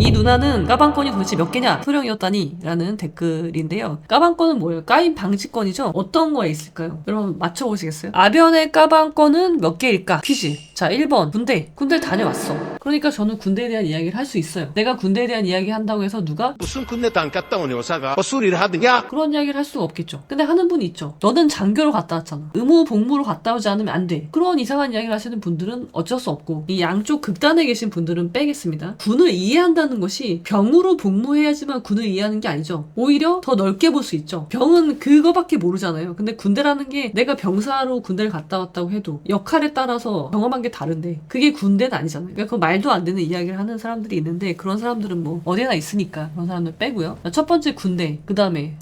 이 누나는 까방권이 도대체 몇 개냐? 소령이었다니 라는 댓글인데요. 까방권은 뭐예요? 까임 방지권이죠? 어떤 거에 있을까요? 여러분 맞춰보시겠어요? 아변의 까방권은 몇 개일까? 퀴즈. 자, 1번 군대를 다녀왔어. 그러니까 저는 군대에 대한 이야기를 할 수 있어요. 내가 군대에 대한 이야기 한다고 해서 누가 무슨 군대도 안 갔다 온 여사가 헛소리를 하더냐? 그런 이야기를 할 수가 없겠죠. 근데 하는 분이 있죠. 너는 장교로 갔다 왔잖아. 의무 복무로 갔다 오지 않으면 안 돼. 그런 이상한 이야기를 하시는 분들은 어쩔 수 없고, 이 양쪽 극단에 계신 분들은 빼겠습니다. 군을 이해한다는 것이 병으로 복무해야지만 군을 이해하는 게 아니죠. 오히려 더 넓게 볼 수 있죠. 병은 그거밖에 모르잖아요. 근데 군대라는 게 내가 병사로 군대를 갔다 왔다고 해도 역할에 따라서 경험한 게 다른데 그게 군대는 아니잖아요. 그러니까 그 말도 안 되는 이야기를 하는 사람들이 있는데 그런 사람들은 뭐 어디나 있으니까 그런 사람들 빼고요. 첫 번째 군대, 그 다음에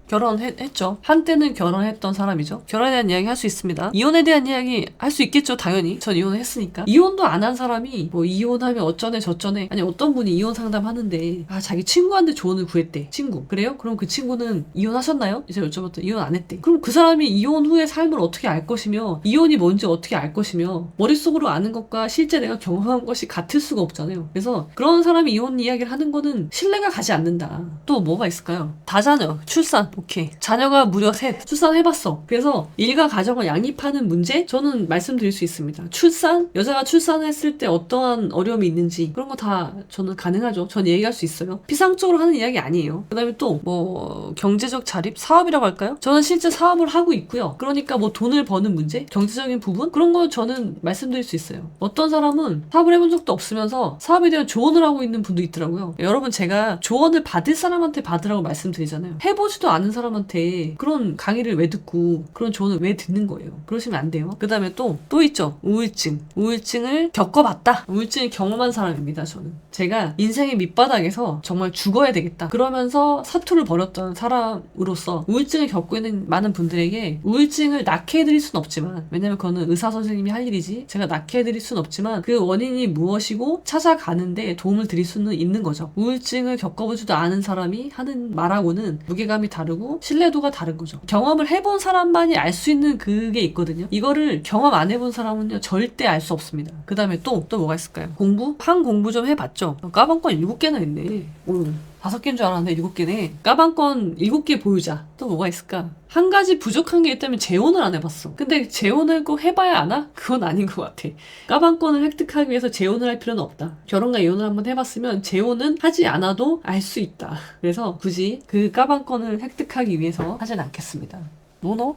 결혼했죠. 한때는 결혼했던 사람이죠. 결혼에 대한 이야기 할 수 있습니다. 이혼에 대한 이야기 할 수 있겠죠. 당연히 전 이혼을 했으니까. 이혼도 안 한 사람이 뭐 이혼하면 어쩌네 저쩌네, 아니 어떤 분이 이혼 상담하는데 자기 친구한테 조언을 구했대. 친구. 그래요? 그럼 그 친구는 이혼하셨나요? 이제 여쭤봤더니 이혼 안 했대. 그럼 그 사람이 이혼 후의 삶을 어떻게 알 것이며 이혼이 뭔지 어떻게 알 것이며 머릿속으로 아는 것과 실제 내가 경험한 것이 같을 수가 없잖아요. 그래서 그런 사람이 이혼 이야기를 하는 거는 신뢰가 가지 않는다. 또 뭐가 있을까요? 다자녀, 출산. 오케이. 자녀가 무려 3. 출산해봤어. 그래서 일가 가정을 양립하는 문제? 저는 말씀드릴 수 있습니다. 출산? 여자가 출산했을 때 어떠한 어려움이 있는지 그런 거 다 저는 가능하죠. 전 얘기할 수 있어요. 피상적으로 하는 이야기 아니에요. 그 다음에 또 뭐 경제적 자립? 사업이라고 할까요? 저는 실제 사업을 하고 있고요. 그러니까 뭐 돈을 버는 문제? 경제적인 부분? 그런 거 저는 말씀드릴 수 있어요. 어떤 사람은 사업을 해본 적도 없으면서 사업에 대한 조언을 하고 있는 분도 있더라고요. 여러분, 제가 조언을 받을 사람한테 받으라고 말씀드리잖아요. 해보지도 않은 사람한테 그런 강의를 왜 듣고 그런 조언을 왜 듣는 거예요. 그러시면 안 돼요. 그 다음에 또 있죠. 우울증을 겪어봤다. 우울증을 경험한 사람입니다. 저는. 제가 인생의 밑바닥에서 정말 죽어야 되겠다. 그러면서 사투를 벌였던 사람으로서 우울증을 겪고 있는 많은 분들에게 우울증을 낫게 해드릴 순 없지만, 왜냐면 그거는 의사 선생님이 할 일이지 제가 낫게 해드릴 순 없지만 그 원인이 무엇이고 찾아가는데 도움을 드릴 수는 있는 거죠. 우울증을 겪어보지도 않은 사람이 하는 말하고는 무게감이 다르고 신뢰도가 다른 거죠. 경험을 해본 사람만이 알 수 있는 그게 있거든요. 이거를 경험 안 해본 사람은요 절대 알 수 없습니다. 그 다음에 또 뭐가 있을까요? 공부 좀 해봤죠. 까방권 7개나 있네. 오, 5개인 줄 알았는데 7개네. 까방권 7개 보유자. 또 뭐가 있을까? 한 가지 부족한 게 있다면 재혼을 안 해봤어. 근데 재혼을 꼭 해봐야 하나? 그건 아닌 것 같아. 까방권을 획득하기 위해서 재혼을 할 필요는 없다. 결혼과 이혼을 한번 해봤으면 재혼은 하지 않아도 알 수 있다. 그래서 굳이 그 까방권을 획득하기 위해서 하진 않겠습니다.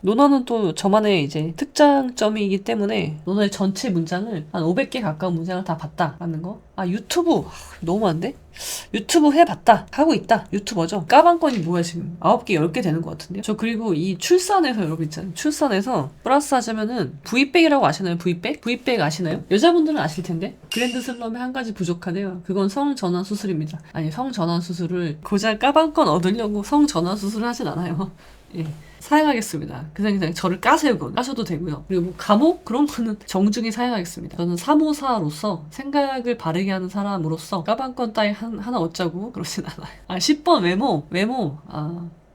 노너는 또 저만의 이제 특장점이기 때문에 노너의 전체 문장을 한 500개 가까운 문장을 다 봤다라는 거. 유튜브 너무 많은데? 유튜브 해봤다. 하고 있다. 유튜버죠. 까방권이 뭐야 지금? 9개 10개 되는 것 같은데요. 저 그리고 이 출산에서 여러분 있잖아요. 출산에서 플러스 하자면은 V백이라고 아시나요? V백 아시나요? 여자분들은 아실 텐데. 그랜드 슬럼에 한 가지 부족하대요. 그건 성전환 수술입니다. 아니, 성전환 수술을 고작 까방권 얻으려고 성전환 수술을 하진 않아요. 예. 사양하겠습니다. 그냥 저를 까세요. 그건 까셔도 되고요. 그리고 뭐 감옥? 그런 거는 정중히 사양하겠습니다. 저는 사모사로서 생각을 바르게 하는 사람으로서 까방권 따위 하나 얻자고 그러진 않아요. 10번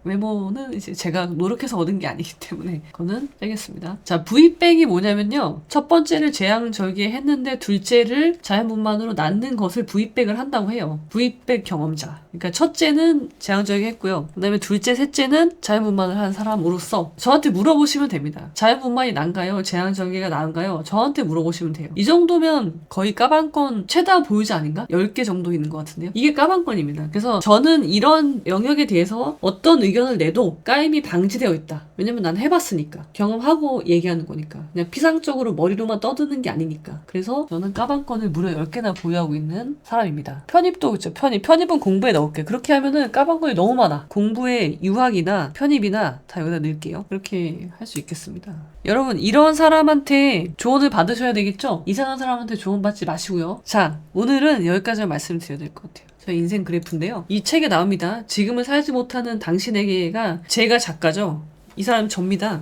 외모는 이제 제가 노력해서 얻은 게 아니기 때문에 그거는 빼겠습니다. 자, V백이 뭐냐면요. 첫 번째를 재앙절개했는데 둘째를 자연분만으로 낳는 것을 V백을 한다고 해요. V백 경험자. 그러니까 첫째는 재앙절개했고요. 그 다음에 둘째, 셋째는 자연분만을 한 사람으로서 저한테 물어보시면 됩니다. 자연분만이 난가요? 재앙절개가 나은가요? 저한테 물어보시면 돼요. 이 정도면 거의 까방권 최다 보유자 아닌가? 10개 정도 있는 것 같은데요. 이게 까방권입니다. 그래서 저는 이런 영역에 대해서 어떤 의견을 내도 까임이 방지되어 있다. 왜냐면 난 해봤으니까. 경험하고 얘기하는 거니까. 그냥 피상적으로 머리로만 떠드는 게 아니니까. 그래서 저는 까방권을 무려 10개나 보유하고 있는 사람입니다. 편입도 그렇죠. 편입은 공부에 넣을게. 그렇게 하면은 까방권이 너무 많아. 공부에 유학이나 편입이나 다 여기다 넣을게요. 그렇게 할 수 있겠습니다. 여러분, 이런 사람한테 조언을 받으셔야 되겠죠? 이상한 사람한테 조언 받지 마시고요. 자, 오늘은 여기까지만 말씀드려야 될 것 같아요. 저의 인생 그래프인데요. 이 책에 나옵니다. 지금은 살지 못하는 당신에게가 제가 작가죠. 이 사람 접니다.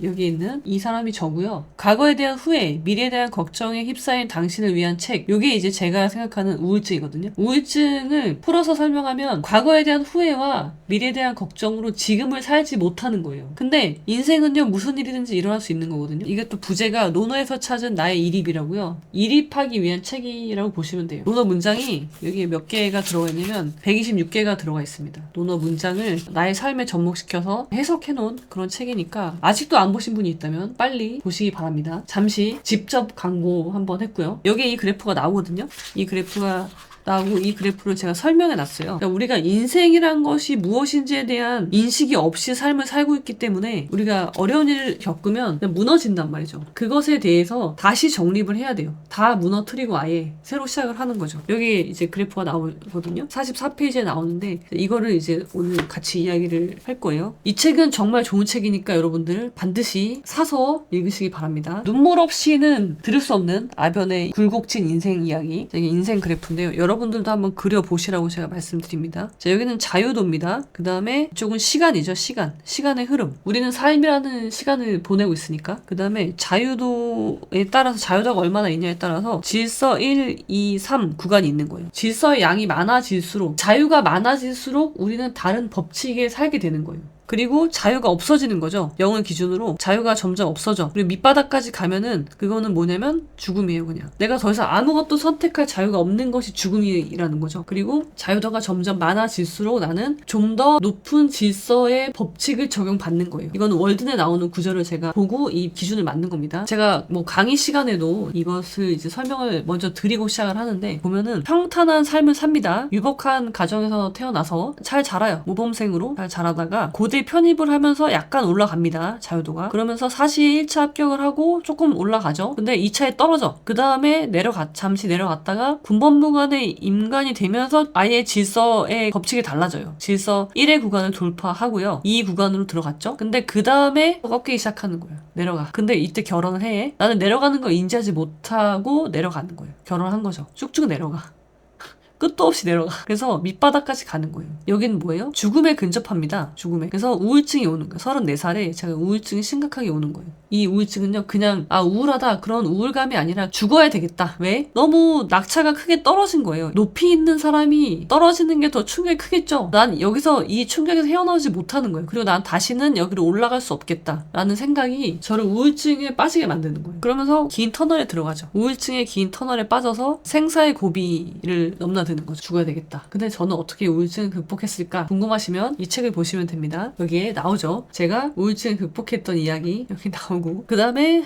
여기 있는 이 사람이 저고요. 과거에 대한 후회, 미래에 대한 걱정에 휩싸인 당신을 위한 책. 이게 이제 제가 생각하는 우울증이거든요. 우울증을 풀어서 설명하면 과거에 대한 후회와 미래에 대한 걱정으로 지금을 살지 못하는 거예요. 근데 인생은요, 무슨 일이든지 일어날 수 있는 거거든요. 이게 또 부제가 논어에서 찾은 나의 이립이라고요. 이립하기 위한 책이라고 보시면 돼요. 논어 문장이 여기에 몇 개가 들어가 있냐면 126개가 들어가 있습니다. 논어 문장을 나의 삶에 접목시켜서 해석해 놓은 그런 책이니까 아직도 안 보신 분이 있다면 빨리 보시기 바랍니다. 잠시 직접 광고 한번 했고요. 여기에 이 그래프가 나오거든요. 이 그래프가 나오고 이 그래프를 제가 설명해 놨어요. 그러니까 우리가 인생이란 것이 무엇인지에 대한 인식이 없이 삶을 살고 있기 때문에 우리가 어려운 일을 겪으면 그냥 무너진단 말이죠. 그것에 대해서 다시 정립을 해야 돼요. 다 무너뜨리고 아예 새로 시작을 하는 거죠. 여기 이제 그래프가 나오거든요. 44페이지에 나오는데 이거를 이제 오늘 같이 이야기를 할 거예요. 이 책은 정말 좋은 책이니까 여러분들 반드시 사서 읽으시기 바랍니다. 눈물 없이는 들을 수 없는 아변의 굴곡진 인생 이야기. 이게 인생 그래프인데요. 여러분들도 한번 그려보시라고 제가 말씀드립니다. 자, 여기는 자유도입니다. 그 다음에 이쪽은 시간이죠. 시간의 흐름. 우리는 삶이라는 시간을 보내고 있으니까. 그 다음에 자유도에 따라서 자유도가 얼마나 있냐에 따라서 질서 1, 2, 3 구간이 있는 거예요. 질서의 양이 많아질수록 자유가 많아질수록 우리는 다른 법칙에 살게 되는 거예요. 그리고 자유가 없어지는 거죠. 0을 기준으로 자유가 점점 없어져. 그리고 밑바닥까지 가면은 그거는 뭐냐면 죽음이에요, 그냥. 내가 더 이상 아무것도 선택할 자유가 없는 것이 죽음이라는 거죠. 그리고 자유도가 점점 많아질수록 나는 좀 더 높은 질서의 법칙을 적용받는 거예요. 이거는 월든에 나오는 구절을 제가 보고 이 기준을 만든 겁니다. 제가 뭐 강의 시간에도 이것을 이제 설명을 먼저 드리고 시작을 하는데 보면은 평탄한 삶을 삽니다. 유복한 가정에서 태어나서 잘 자라요. 모범생으로 잘 자라다가 고대 편입을 하면서 약간 올라갑니다. 자유도가. 그러면서 사시에 1차 합격을 하고 조금 올라가죠. 근데 2차에 떨어져. 그 다음에 잠시 내려갔다가 군법무관의 임관이 되면서 아예 질서의 법칙이 달라져요. 질서 1의 구간을 돌파하고요. 2 구간으로 들어갔죠. 근데 그 다음에 꺾이기 시작하는 거예요. 내려가. 근데 이때 결혼을 해. 나는 내려가는 걸 인지하지 못하고 내려가는 거예요. 결혼한 거죠. 쭉쭉 내려가. 끝도 없이 내려가. 그래서 밑바닥까지 가는 거예요. 여기는 뭐예요? 죽음에 근접합니다. 죽음에. 그래서 우울증이 오는 거예요. 34살에 제가 우울증이 심각하게 오는 거예요. 이 우울증은요, 그냥 우울하다 그런 우울감이 아니라 죽어야 되겠다. 왜? 너무 낙차가 크게 떨어진 거예요. 높이 있는 사람이 떨어지는 게 더 충격이 크겠죠. 난 여기서 이 충격에서 헤어나오지 못하는 거예요. 그리고 난 다시는 여기로 올라갈 수 없겠다 라는 생각이 저를 우울증에 빠지게 만드는 거예요. 그러면서 긴 터널에 들어가죠. 우울증의 긴 터널에 빠져서 생사의 고비를 넘나드는 거죠. 죽어야 되겠다. 근데 저는 어떻게 우울증을 극복했을까 궁금하시면 이 책을 보시면 됩니다. 여기에 나오죠. 제가 우울증을 극복했던 이야기 여기 나오고, 그 다음에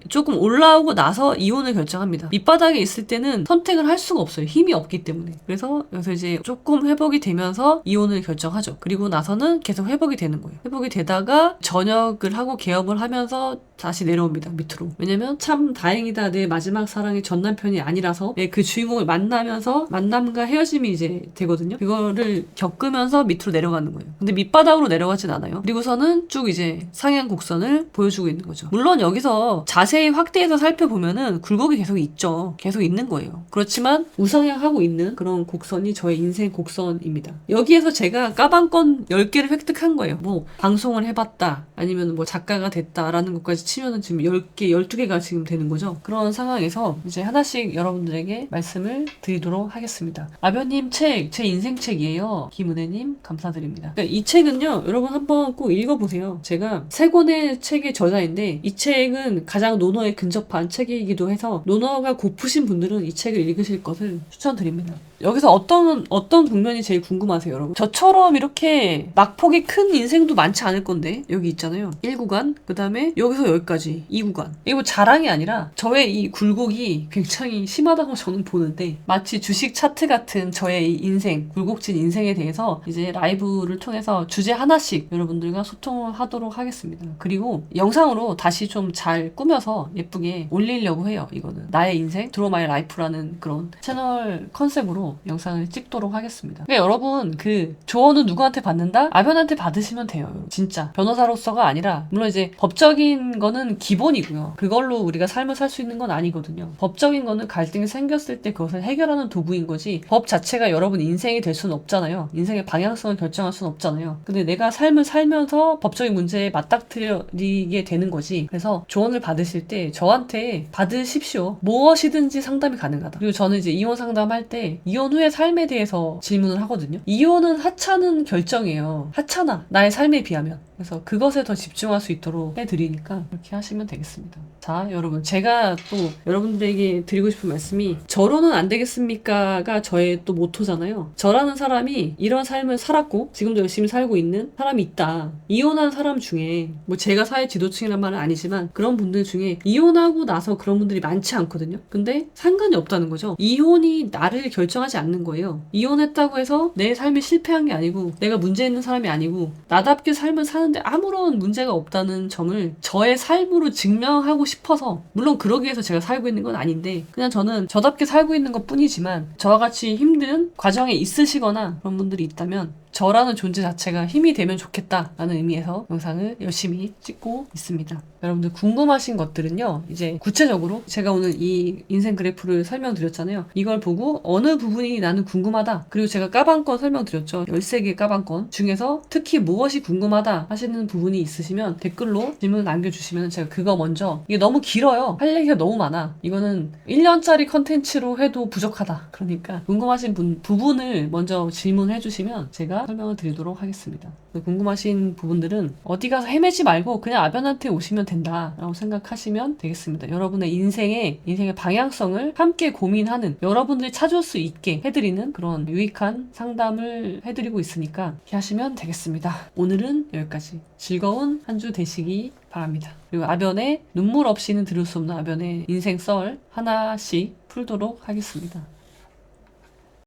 조금 올라오고 나서 이혼을 결정합니다. 밑바닥에 있을 때는 선택을 할 수가 없어요. 힘이 없기 때문에. 그래서 여기서 이제 조금 회복이 되면서 이혼을 결정하죠. 그리고 나서는 계속 회복이 되는 거예요. 회복이 되다가 전역을 하고 개업을 하면서 다시 내려옵니다. 밑으로. 왜냐면 참 다행이다. 내 마지막 사랑이 전 남편이 아니라서 그 주인공을 만나면서 만남과 헤어짐이 이제 되거든요. 그거를 겪으면서 밑으로 내려가는 거예요. 근데 밑바닥으로 내려가진 않아요. 그리고서는 쭉 이제 상향 곡선을 보여주고 있는 거죠. 물론 여기서 자세히 확대해서 살펴보면은 굴곡이 계속 있죠. 계속 있는 거예요. 그렇지만 우상향하고 있는 그런 곡선이 저의 인생 곡선입니다. 여기에서 제가 까방권 10개를 획득한 거예요. 뭐 방송을 해봤다, 아니면 뭐 작가가 됐다라는 것까지 치면은 지금 10개, 12개가 지금 되는 거죠. 그런 상황에서 이제 하나씩 여러분들에게 말씀을 드리도록 하겠습니다. 아변님 책, 제 인생 책이에요. 김은혜님 감사드립니다. 그러니까 이 책은요, 여러분 한번 꼭 읽어보세요. 제가 3권의 책의 저자인데 이 책은 가장 논어에 근접한 책이기도 해서 논어가 고프신 분들은 이 책을 읽으실 것을 추천드립니다. 여기서 어떤 국면이 제일 궁금하세요, 여러분? 저처럼 이렇게 낙폭이 큰 인생도 많지 않을 건데 여기 있잖아요. 1구간, 그 다음에 여기서 여기까지 2구간. 이거 뭐 자랑이 아니라 저의 이 굴곡이 굉장히 심하다고 저는 보는데, 마치 주식 차트 같은 저의 이 인생, 굴곡진 인생에 대해서 이제 라이브를 통해서 주제 하나씩 여러분들과 소통을 하도록 하겠습니다. 그리고 영상으로 다시 좀 잘 꾸며서 예쁘게 올리려고 해요. 이거는 나의 인생, 드로 마이 라이프라는 그런 채널 컨셉으로 또 영상을 찍도록 하겠습니다. 그러니까 여러분 그 조언은 누구한테 받는다? 아변한테 받으시면 돼요. 진짜 변호사로서가 아니라 물론 이제 법적인 거는 기본이고요. 그걸로 우리가 삶을 살 수 있는 건 아니거든요. 법적인 거는 갈등이 생겼을 때 그것을 해결하는 도구인 거지 법 자체가 여러분 인생이 될 수는 없잖아요. 인생의 방향성을 결정할 수는 없잖아요. 근데 내가 삶을 살면서 법적인 문제에 맞닥뜨리게 되는 거지. 그래서 조언을 받으실 때 저한테 받으십시오. 무엇이든지 상담이 가능하다. 그리고 저는 이제 이혼 상담할 때 이혼 후의 삶에 대해서 질문을 하거든요. 이혼은 하찮은 결정이에요. 하찮아. 나의 삶에 비하면. 그래서 그것에 더 집중할 수 있도록 해드리니까 그렇게 하시면 되겠습니다. 자, 여러분 제가 또 여러분들에게 드리고 싶은 말씀이 저로는 안 되겠습니까가 저의 또 모토잖아요. 저라는 사람이 이런 삶을 살았고 지금도 열심히 살고 있는 사람이 있다. 이혼한 사람 중에 뭐 제가 사회 지도층이란 말은 아니지만 그런 분들 중에 이혼하고 나서 그런 분들이 많지 않거든요. 근데 상관이 없다는 거죠. 이혼이 나를 결정하지 않는 거예요. 이혼했다고 해서 내 삶이 실패한 게 아니고 내가 문제 있는 사람이 아니고 나답게 삶을 사는데 아무런 문제가 없다는 점을 저의 삶으로 증명하고 싶어서 물론 그러기 위해서 제가 살고 있는 건 아닌데 그냥 저는 저답게 살고 있는 것 뿐이지만 저와 같이 힘든 과정에 있으시거나 그런 분들이 있다면 저라는 존재 자체가 힘이 되면 좋겠다라는 의미에서 영상을 열심히 찍고 있습니다. 여러분들 궁금하신 것들은요. 이제 구체적으로 제가 오늘 이 인생 그래프를 설명드렸잖아요. 이걸 보고 어느 부분이 나는 궁금하다. 그리고 제가 까방권 설명드렸죠. 13개 까방권 중에서 특히 무엇이 궁금하다 하시는 부분이 있으시면 댓글로 질문을 남겨주시면 제가 그거 먼저 이게 너무 길어요. 할 얘기가 너무 많아. 이거는 1년짜리 컨텐츠로 해도 부족하다. 그러니까 궁금하신 부분을 먼저 질문해 주시면 제가 설명을 드리도록 하겠습니다. 궁금하신 부분들은 어디 가서 헤매지 말고 그냥 아변한테 오시면 된다라고 생각하시면 되겠습니다. 여러분의 인생의 방향성을 함께 고민하는 여러분들이 찾을 수 있게 해드리는 그런 유익한 상담을 해드리고 있으니까 이렇게 하시면 되겠습니다. 오늘은 여기까지. 즐거운 한 주 되시기 바랍니다. 그리고 아변의 눈물 없이는 들을 수 없는 아변의 인생 썰 하나씩 풀도록 하겠습니다.